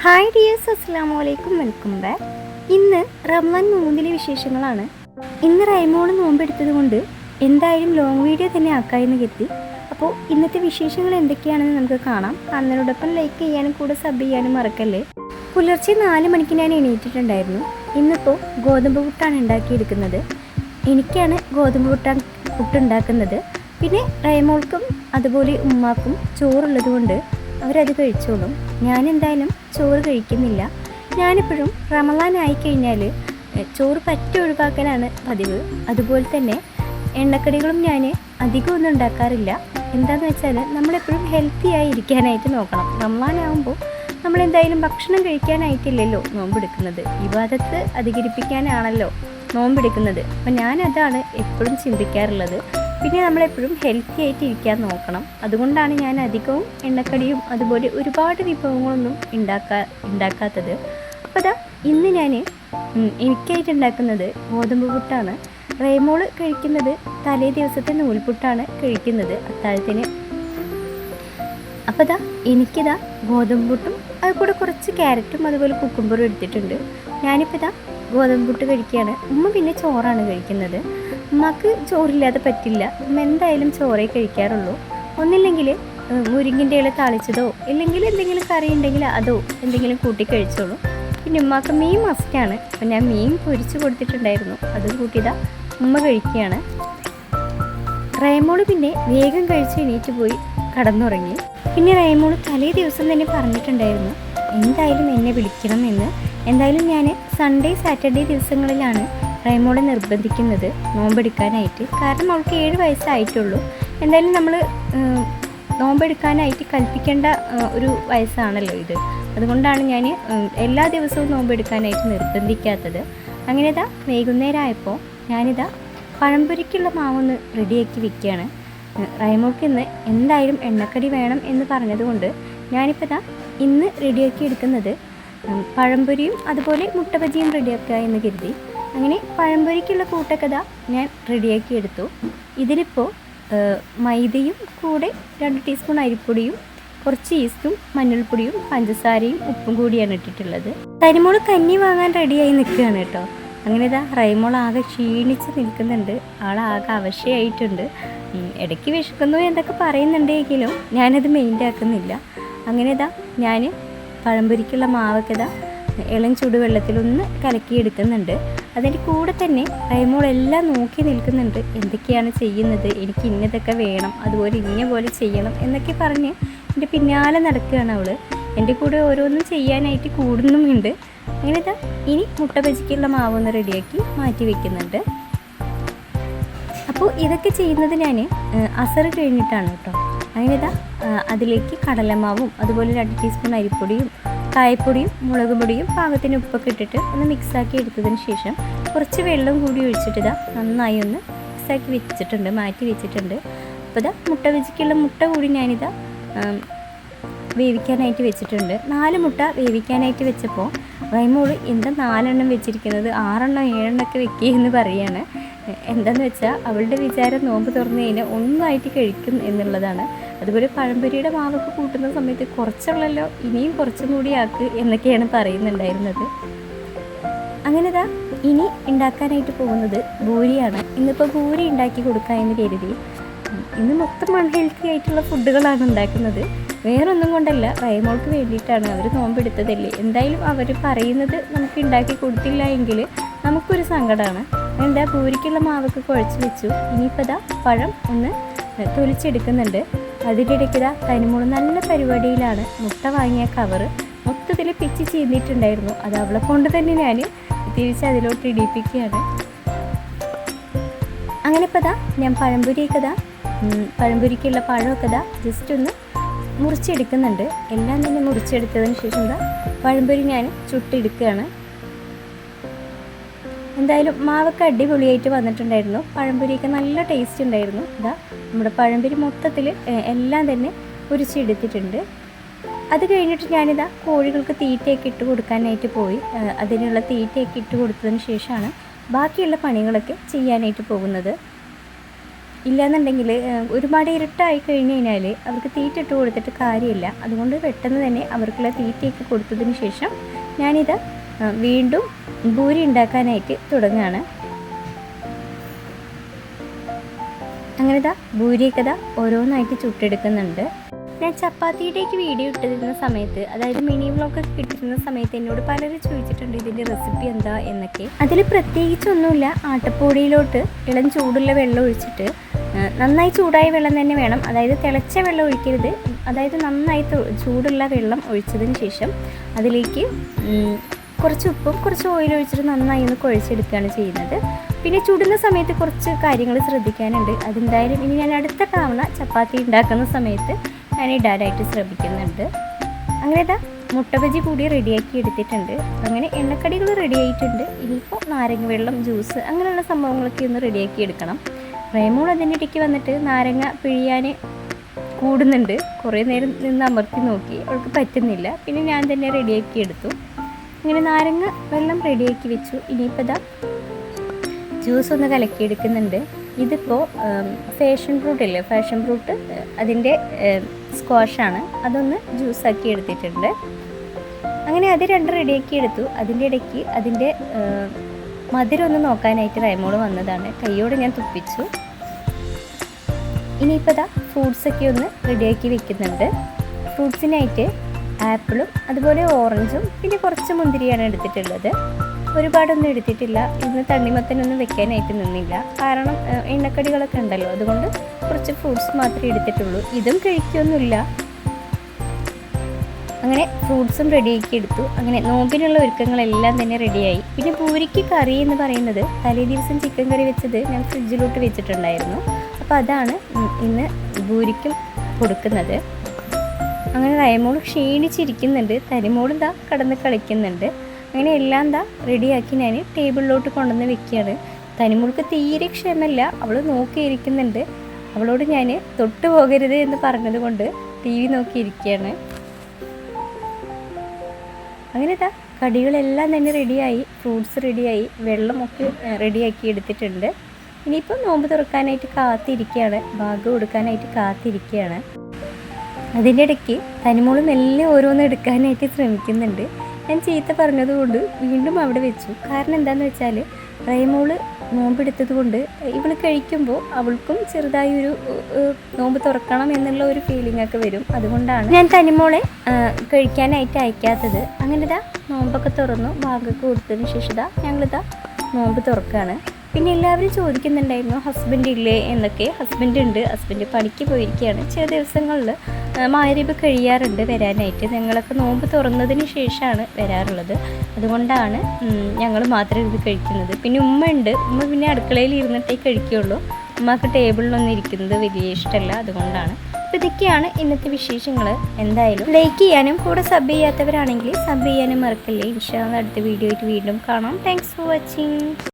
Hi dears, അസ്സലാമു അലൈക്കും, welcome back. ഇന്ന് റമദാൻ നോമ്പിലെ വിശേഷങ്ങളാണ്. ഇന്ന് റൈമോള് നോമ്പെടുത്തത് കൊണ്ട് എന്തായാലും ലോങ് വീഡിയോ തന്നെ ആക്കാമെന്ന് കരുതി. അപ്പോൾ ഇന്നത്തെ വിശേഷങ്ങൾ എന്തൊക്കെയാണെന്ന് നമുക്ക് കാണാം. കാണുന്നതിനോടൊപ്പം ലൈക്ക് ചെയ്യാനും കൂടെ സബ് ചെയ്യാനും മറക്കല്ലേ. പുലർച്ചെ 4 മണിക്ക് ഞാൻ എണീറ്റിട്ടുണ്ടായിരുന്നു. ഇന്നിപ്പോൾ ഗോതമ്പ് പുട്ടാണ് ഉണ്ടാക്കിയെടുക്കുന്നത്. എനിക്കാണ് ഗോതമ്പ് പുട്ടുണ്ടാക്കുന്നത്. പിന്നെ റൈമോൾക്കും അതുപോലെ ഉമ്മാക്കും ചോറുള്ളത് കൊണ്ട് അവരത് കഴിച്ചോളും. ഞാനെന്തായാലും ചോറ് കഴിക്കുന്നില്ല. ഞാനെപ്പോഴും റമദാൻ ആയിക്കഴിഞ്ഞാൽ ചോറ് പറ്റി ഒഴിവാക്കലാണ് പതിവ്. അതുപോലെ തന്നെ എണ്ണക്കടികളും ഞാൻ അധികം ഒന്നും ഉണ്ടാക്കാറില്ല. എന്താണെന്ന് വെച്ചാൽ നമ്മളെപ്പോഴും ഹെൽത്തി ആയി ഇരിക്കാനായിട്ട് നോക്കണം. റമദാൻ ആകുമ്പോൾ നമ്മളെന്തായാലും ഭക്ഷണം കഴിക്കാനായിട്ടില്ലല്ലോ നോമ്പെടുക്കുന്നത്, ഇബാദത്ത് അധികരിപ്പിക്കാനാണല്ലോ നോമ്പെടുക്കുന്നത്. അപ്പോൾ ഞാനതാണ് എപ്പോഴും ചിന്തിക്കാറുള്ളത്. പിന്നെ നമ്മളെപ്പോഴും ഹെൽത്തി ആയിട്ട് ഇരിക്കാൻ നോക്കണം. അതുകൊണ്ടാണ് ഞാൻ അധികവും എണ്ണക്കടിയും അതുപോലെ ഒരുപാട് വിഭവങ്ങളൊന്നും ഉണ്ടാക്കാത്തത്. അപ്പോൾ അതാ ഇന്ന് ഞാൻ എനിക്കായിട്ട് ഉണ്ടാക്കുന്നത് ഗോതമ്പ് പുട്ടാണ്. റൈമോള് കഴിക്കുന്നത് തലേ ദിവസത്തെ നൂൽപുട്ടാണ് കഴിക്കുന്നത് അത്താഴത്തിന്. അപ്പോൾ ഇതാ എനിക്കിതാ ഗോതമ്പ് പുട്ടും അതുകൂടെ കുറച്ച് ക്യാരറ്റും അതുപോലെ കുക്കുംബറും എടുത്തിട്ടുണ്ട്. ഞാനിപ്പോൾ ഇതാ ഗോതമ്പ് പുട്ട് കഴിക്കുകയാണ്. ഉമ്മ പിന്നെ ചോറാണ് കഴിക്കുന്നത്. ഉമ്മക്ക് ചോറില്ലാതെ പറ്റില്ല. ഉമ്മ എന്തായാലും ചോറേ കഴിക്കാറുള്ളൂ. ഒന്നില്ലെങ്കിൽ മുരിങ്ങിൻ്റെ ഇല താളിച്ചതോ ഇല്ലെങ്കിൽ എന്തെങ്കിലും കറി ഉണ്ടെങ്കിൽ അതോ എന്തെങ്കിലും കൂട്ടി കഴിച്ചോളൂ. പിന്നെ ഉമ്മക്ക് മീൻ മസ്റ്റാണ്. അപ്പം ഞാൻ മീൻ പൊരിച്ച് കൊടുത്തിട്ടുണ്ടായിരുന്നു, അതും കൂട്ടിയതാ ഉമ്മ കഴിക്കുകയാണ്. റൈമോള് പിന്നെ വേഗം കഴിച്ച് എണീറ്റ് പോയി കടന്നുറങ്ങി. പിന്നെ റൈമോള് തലേ ദിവസം തന്നെ പറഞ്ഞിട്ടുണ്ടായിരുന്നു എന്തായാലും എന്നെ വിളിക്കണം എന്ന്. എന്തായാലും ഞാൻ സൺഡേ സാറ്റർഡേ ദിവസങ്ങളിലാണ് റൈമോളെ നിർബന്ധിക്കുന്നത് നോമ്പെടുക്കാനായിട്ട്. കാരണം അവൾക്ക് 7 വയസ്സായിട്ടുള്ളൂ. എന്തായാലും നമ്മൾ നോമ്പെടുക്കാനായിട്ട് കൽപ്പിക്കേണ്ട ഒരു വയസ്സാണല്ലോ ഇത്. അതുകൊണ്ടാണ് ഞാൻ എല്ലാ ദിവസവും നോമ്പെടുക്കാനായിട്ട് നിർബന്ധിക്കാത്തത്. അങ്ങനെ ഇതാ വൈകുന്നേരമായപ്പോൾ ഞാനിതാ പഴംപൊരിക്കുള്ള മാവൊന്ന് റെഡിയാക്കി വെക്കുകയാണ്. റൈമോൾക്ക് ഇന്ന് എന്തായാലും എണ്ണക്കടി വേണം എന്ന് പറഞ്ഞതുകൊണ്ട് ഞാനിപ്പോൾ ഇതാ ഇന്ന് റെഡിയാക്കി എടുക്കുന്നത് പഴംപൊരിയും അതുപോലെ മുട്ട ബജിയും റെഡിയാക്കുക എന്ന് കരുതി. അങ്ങനെ പഴംപൊരിക്കുള്ള കൂട്ടക്കഥ ഞാൻ റെഡിയാക്കി എടുത്തു. ഇതിലിപ്പോൾ മൈദയും കൂടെ 2 ടീസ്പൂൺ അരിപ്പൊടിയും കുറച്ച് ഈസ്റ്റും മഞ്ഞൾപ്പൊടിയും പഞ്ചസാരയും ഉപ്പും കൂടിയാണ് ഇട്ടിട്ടുള്ളത്. റൈമോൾ കഞ്ഞി വാങ്ങാൻ റെഡിയായി നിൽക്കുകയാണ് കേട്ടോ. അങ്ങനെ ഇതാ റൈമോൾ ആകെ ക്ഷീണിച്ച് നിൽക്കുന്നുണ്ട്. ആളാകെ അവശയായിട്ടുണ്ട്. ഇടയ്ക്ക് വിശക്കുന്നു എന്നൊക്കെ പറയുന്നുണ്ടെങ്കിലും ഞാനത് മെയിൻ്റ് ആക്കുന്നില്ല. അങ്ങനെ ഇതാ ഞാൻ പഴംപൊരിക്കുള്ള മാവൊക്കെ ഇതാ ഇളം ചൂടുവെള്ളത്തിലൊന്ന് കലക്കിയെടുക്കുന്നുണ്ട്. അതിൻ്റെ കൂടെ തന്നെ റൈമോൾ എല്ലാം നോക്കി നിൽക്കുന്നുണ്ട്. എന്തൊക്കെയാണ് ചെയ്യുന്നത്, എനിക്ക് ഇന്നതൊക്കെ വേണം, അതുപോലെ ഇന്ന പോലെ ചെയ്യണം എന്നൊക്കെ പറഞ്ഞ് എൻ്റെ പിന്നാലെ നടക്കുകയാണ് അവൾ. എൻ്റെ കൂടെ ഓരോന്നും ചെയ്യാനായിട്ട് കൂടുന്നുമുണ്ട്. അങ്ങനെ ഇതാ ഇനി മുട്ട ബജിക്കുള്ള മാവൊന്ന് റെഡിയാക്കി മാറ്റി വയ്ക്കുന്നുണ്ട്. അപ്പോൾ ഇതൊക്കെ ചെയ്യുന്നത് ഞാൻ അസർ കഴിഞ്ഞിട്ടാണ് കേട്ടോ. അങ്ങനെ ഇതാ അതിലേക്ക് കടലമാവും അതുപോലെ 2 ടീസ്പൂൺ അരിപ്പൊടിയും കായപ്പൊടിയും മുളക് പൊടിയും പാകത്തിന് ഉപ്പൊക്കെ ഇട്ടിട്ട് ഒന്ന് മിക്സാക്കി എടുത്തതിന് ശേഷം കുറച്ച് വെള്ളം കൂടി ഒഴിച്ചിട്ട് ഇതാ നന്നായി ഒന്ന് മിക്സാക്കി വെച്ചിട്ടുണ്ട്, മാറ്റി വെച്ചിട്ടുണ്ട്. അപ്പോൾ ഇതാ മുട്ട ബജിക്കുള്ള മുട്ട കൂടി ഞാനിതാ വേവിക്കാനായിട്ട് വെച്ചിട്ടുണ്ട്. 4 മുട്ട വേവിക്കാനായിട്ട് വെച്ചപ്പോൾ റൈമോള് എന്താ 4 എണ്ണം വെച്ചിരിക്കുന്നത്, 6 എണ്ണം 7 എണ്ണമൊക്കെ വെക്കുക എന്ന് പറയുകയാണ്. എന്താണെന്ന് വെച്ചാൽ അവളുടെ വിചാരം നോമ്പ് തുറന്നു കഴിഞ്ഞാൽ ഒന്നായിട്ട് കഴിക്കും എന്നുള്ളതാണ്. അതുപോലെ പഴംപൊരിയുടെ മാവൊക്കെ കൂട്ടുന്ന സമയത്ത് കുറച്ചുള്ളല്ലോ, ഇനിയും കുറച്ചും കൂടി ആക്ക് എന്നൊക്കെയാണ് പറയുന്നുണ്ടായിരുന്നത്. അങ്ങനെ ഇതാ ഇനി ഉണ്ടാക്കാനായിട്ട് പോകുന്നത് ഭൂരിയാണ്. ഇന്നിപ്പോൾ ഭൂരി ഉണ്ടാക്കി കൊടുക്കുക എന്ന് കരുതി. ഇന്ന് മൊത്തം അൺഹെൽത്തി ആയിട്ടുള്ള ഫുഡുകളാണ് ഉണ്ടാക്കുന്നത്. വേറൊന്നും കൊണ്ടല്ല, റൈമോൾക്ക് വേണ്ടിയിട്ടാണ്. അവർ നോമ്പെടുത്തതല്ലേ, എന്തായാലും അവർ പറയുന്നത് നമുക്ക് ഉണ്ടാക്കി കൊടുത്തില്ല എങ്കിൽ നമുക്കൊരു സങ്കടമാണ്. എന്താ പൂരിക്കുള്ള മാവൊക്കെ കുഴച്ച് വെച്ചു. ഇനിയിപ്പോൾ ഇതാ പഴം ഒന്ന് തൊലിച്ചെടുക്കുന്നുണ്ട്. അതിൻ്റെ ഇടയ്ക്ക് ഇതാ തനിമോള് നല്ല പരിപാടിയിലാണ്. മുട്ട വാങ്ങിയ കവറ് മൊത്തത്തിൽ പിച്ച് ചെയ്തിട്ടുണ്ടായിരുന്നു. അത് അവളെ കൊണ്ട് തന്നെ ഞാൻ തിരിച്ച് അതിലോട്ട് ഇടിപ്പിക്കുകയാണ്. അങ്ങനെ ഇപ്പോൾ ഇതാ ഞാൻ പഴംപൊരിക്കുള്ള പഴമൊക്കെ ഇതാ ജസ്റ്റ് ഒന്ന് മുറിച്ചെടുക്കുന്നുണ്ട്. എല്ലാം തന്നെ മുറിച്ചെടുത്തതിന് ശേഷം ഇതാ പഴംപൊരി ഞാൻ ചുട്ടെടുക്കുകയാണ്. എന്തായാലും മാവൊക്കെ അടിപൊളിയായിട്ട് വന്നിട്ടുണ്ടായിരുന്നു. പഴംപൊരിയൊക്കെ നല്ല ടേസ്റ്റ് ഉണ്ടായിരുന്നു. ഇതാ നമ്മുടെ പഴംപൊരി മൊത്തത്തിൽ എല്ലാം തന്നെ പൊരിച്ചെടുത്തിട്ടുണ്ട്. അത് കഴിഞ്ഞിട്ട് ഞാനിതാ കോഴികൾക്ക് തീറ്റയൊക്കെ ഇട്ട് കൊടുക്കാനായിട്ട് പോയി. അതിനുള്ള തീറ്റയൊക്കെ ഇട്ട് കൊടുത്തതിന് ശേഷമാണ് ബാക്കിയുള്ള പണികളൊക്കെ ചെയ്യാനായിട്ട് പോകുന്നത്. ഇല്ലയെന്നുണ്ടെങ്കിൽ ഒരുപാട് ഇരുട്ടായി കഴിഞ്ഞ് കഴിഞ്ഞാൽ അവർക്ക് തീറ്റ ഇട്ട് കൊടുത്തിട്ട് കാര്യമില്ല. അതുകൊണ്ട് പെട്ടെന്ന് തന്നെ അവർക്കുള്ള തീറ്റയൊക്കെ കൊടുത്തതിന് ശേഷം ഞാനിത് വീണ്ടും ഭൂരി ഉണ്ടാക്കാനായിട്ട് തുടങ്ങുകയാണ്. അങ്ങനെ ഭൂരിയൊക്കെ ഓരോന്നായിട്ട് ചുട്ടെടുക്കുന്നുണ്ട്. ഞാൻ ചപ്പാത്തിയുടേക്ക് വീഡിയോ ഇട്ടിരുന്ന സമയത്ത്, അതായത് മിനി വ്ളോഗൊക്കെ കിട്ടിയിരുന്ന സമയത്ത് എന്നോട് പലരും ചോദിച്ചിട്ടുണ്ട് ഇതിൻ്റെ റെസിപ്പി എന്താ എന്നൊക്കെ. അതിൽ പ്രത്യേകിച്ചൊന്നുമില്ല. ആട്ടപ്പൊടിയിലോട്ട് ഇളം ചൂടുള്ള വെള്ളം ഒഴിച്ചിട്ട്, നന്നായി ചൂടായ വെള്ളം തന്നെ വേണം, അതായത് തിളച്ച വെള്ളം ഒഴിക്കരുത്. അതായത് നന്നായി ചൂടുള്ള വെള്ളം ഒഴിച്ചതിന് ശേഷം അതിലേക്ക് കുറച്ച് ഉപ്പും കുറച്ച് ഓയിൽ ഒഴിച്ചിട്ട് നന്നായി ഒന്ന് കുഴച്ചെടുക്കുകയാണ് ചെയ്യുന്നത്. പിന്നെ ചുടുന്ന സമയത്ത് കുറച്ച് കാര്യങ്ങൾ ശ്രദ്ധിക്കാനുണ്ട്. അതെന്തായാലും ഇനി ഞാൻ അടുത്ത തവണ ചപ്പാത്തി ഉണ്ടാക്കുന്ന സമയത്ത് ഞാൻ ഇടാനായിട്ട് ശ്രമിക്കുന്നുണ്ട്. അങ്ങനെ മുട്ട ബജി കൂടി റെഡിയാക്കി എടുത്തിട്ടുണ്ട്. അങ്ങനെ എണ്ണക്കടികൾ റെഡി ആയിട്ടുണ്ട്. ഇനിയിപ്പോൾ നാരങ്ങ വെള്ളം, ജ്യൂസ് അങ്ങനെയുള്ള സംഭവങ്ങളൊക്കെ ഒന്ന് റെഡിയാക്കി എടുക്കണം. റേമോൾ അതിൻ്റെ ഇടയ്ക്ക് വന്നിട്ട് നാരങ്ങ പിഴിയാൻ കൂടുന്നുണ്ട്. കുറേ നേരം നിന്ന് അമർത്തി നോക്കി, അവൾക്ക് പറ്റുന്നില്ല. പിന്നെ ഞാൻ തന്നെ റെഡിയാക്കി എടുത്തു. അങ്ങനെ നാരങ്ങ വെള്ളം റെഡിയാക്കി വെച്ചു. ഇനിയിപ്പോൾ ജ്യൂസ് ഒന്ന് കലക്കിയെടുക്കുന്നുണ്ട്. ഇതിപ്പോൾ ഫാഷൻ ഫ്രൂട്ട് ഇല്ലേ, ഫാഷൻ ഫ്രൂട്ട് അതിൻ്റെ സ്ക്വാഷാണ്. അതൊന്ന് ജ്യൂസാക്കി എടുത്തിട്ടുണ്ട്. അങ്ങനെ അത് രണ്ട് റെഡിയാക്കി എടുത്തു. അതിൻ്റെ ഇടയ്ക്ക് അതിൻ്റെ മധുരം ഒന്ന് നോക്കാനായിട്ട് റൈമോള് വന്നതാണ്. കൈയോടെ ഞാൻ തുപ്പിച്ചു. ഇനിയിപ്പോൾ ഫ്രൂട്ട്സൊക്കെ ഒന്ന് റെഡിയാക്കി വെക്കുന്നുണ്ട്. ഫ്രൂട്ട്സിനായിട്ട് ആപ്പിളും അതുപോലെ ഓറഞ്ചും പിന്നെ കുറച്ച് മുന്തിരിയാണ് എടുത്തിട്ടുള്ളത്. ഒരുപാടൊന്നും എടുത്തിട്ടില്ല. ഇന്ന് തണ്ണിമത്തനൊന്നും വെക്കാനായിട്ട് നിന്നില്ല. കാരണം എണ്ണക്കടികളൊക്കെ ഉണ്ടല്ലോ, അതുകൊണ്ട് കുറച്ച് ഫ്രൂട്ട്സ് മാത്രമേ എടുത്തിട്ടുള്ളൂ. ഇതും കഴിക്കൊന്നുമില്ല. അങ്ങനെ ഫ്രൂട്ട്സും റെഡിയാക്കി എടുത്തു. അങ്ങനെ നോമ്പിനുള്ള ഒരുക്കങ്ങളെല്ലാം തന്നെ റെഡിയായി. പിന്നെ പൂരിക്ക് കറി എന്ന് പറയുന്നത് തലേ ദിവസം ചിക്കൻ കറി വെച്ചത് ഞാൻ ഫ്രിഡ്ജിലോട്ട് വെച്ചിട്ടുണ്ടായിരുന്നു. അപ്പോൾ അതാണ് ഇന്ന് പൂരിക്കും കൊടുക്കുന്നത്. അങ്ങനെ റൈമോൾ ക്ഷീണിച്ചിരിക്കുന്നുണ്ട്. തനിമോൾ കടന്ന് കളിക്കുന്നുണ്ട്. അങ്ങനെ എല്ലാം റെഡിയാക്കി ഞാൻ ടേബിളിലോട്ട് കൊണ്ടുവന്ന് വെക്കുകയാണ്. തനിമോൾക്ക് തീരെ ക്ഷമല്ല. അവൾ നോക്കിയിരിക്കുന്നുണ്ട്. അവളോട് ഞാൻ തൊട്ട് പോകരുത് എന്ന് പറഞ്ഞത് കൊണ്ട് TV നോക്കിയിരിക്കുകയാണ്. അങ്ങനെ കടികളെല്ലാം തന്നെ റെഡിയായി, ഫ്രൂട്ട്സ് റെഡിയായി, വെള്ളമൊക്കെ റെഡിയാക്കി എടുത്തിട്ടുണ്ട്. ഇനിയിപ്പോൾ നോമ്പ് തുറക്കാനായിട്ട് കാത്തിരിക്കുകയാണ്, ബാഗ് കൊടുക്കാനായിട്ട് കാത്തിരിക്കുകയാണ്. അതിൻ്റെ ഇടയ്ക്ക് തനിമോള് മെല്ലെ ഓരോന്ന് എടുക്കാനായിട്ട് ശ്രമിക്കുന്നുണ്ട്. ഞാൻ ചീത്ത പറഞ്ഞതുകൊണ്ട് വീണ്ടും അവിടെ വെച്ചു. കാരണം എന്താണെന്ന് വെച്ചാൽ റൈമോള് നോമ്പെടുത്തത് കൊണ്ട് ഇവൾ കഴിക്കുമ്പോൾ അവൾക്കും ചെറുതായി ഒരു നോമ്പ് തുറക്കണം എന്നുള്ള ഒരു ഫീലിംഗ് ഒക്കെ വരും. അതുകൊണ്ടാണ് ഞാൻ തനിമോളെ കഴിക്കാനായിട്ട് അയക്കാത്തത്. അങ്ങനെ നോമ്പൊക്കെ തുറന്നു, ബാഗൊക്കെ കൊടുത്തതിന് ശേഷം ഞങ്ങളിതാ നോമ്പ് തുറക്കുകയാണ്. പിന്നെ എല്ലാവരും ചോദിക്കുന്നുണ്ടായിരുന്നു ഹസ്ബൻഡ് ഇല്ലേ എന്നൊക്കെ. ഹസ്ബൻഡ് ഉണ്ട്, ഹസ്ബൻഡ് പണിക്ക് പോയിരിക്കുകയാണ്. ചില ദിവസങ്ങളിൽ മഗ്‌രിബ് കഴിയാറുണ്ട് വരാനായിട്ട്. ഞങ്ങളൊക്കെ നോമ്പ് തുറന്നതിന് ശേഷമാണ് വരാറുള്ളത്. അതുകൊണ്ടാണ് ഞങ്ങൾ മാത്രം ഇത് കഴിക്കുന്നത്. പിന്നെ ഉമ്മ ഉണ്ട്. ഉമ്മ പിന്നെ അടുക്കളയിൽ ഇരുന്നിട്ടേ കഴിക്കുകയുള്ളൂ. ഉമ്മക്ക് ടേബിളിലൊന്നും ഇരിക്കുന്നത് വലിയ ഇഷ്ടമല്ല. അതുകൊണ്ടാണ്. അപ്പോൾ ഇതൊക്കെയാണ് ഇന്നത്തെ വിശേഷങ്ങൾ. എന്തായാലും ലൈക്ക് ചെയ്യാനും കൂടെ സബ് ചെയ്യാത്തവരാണെങ്കിൽ സബ് ചെയ്യാനും മറക്കല്ലേ. ഇൻഷാ അല്ലാഹ് അടുത്ത വീഡിയോ ആയിട്ട് വീണ്ടും കാണാം. Thanks for watching.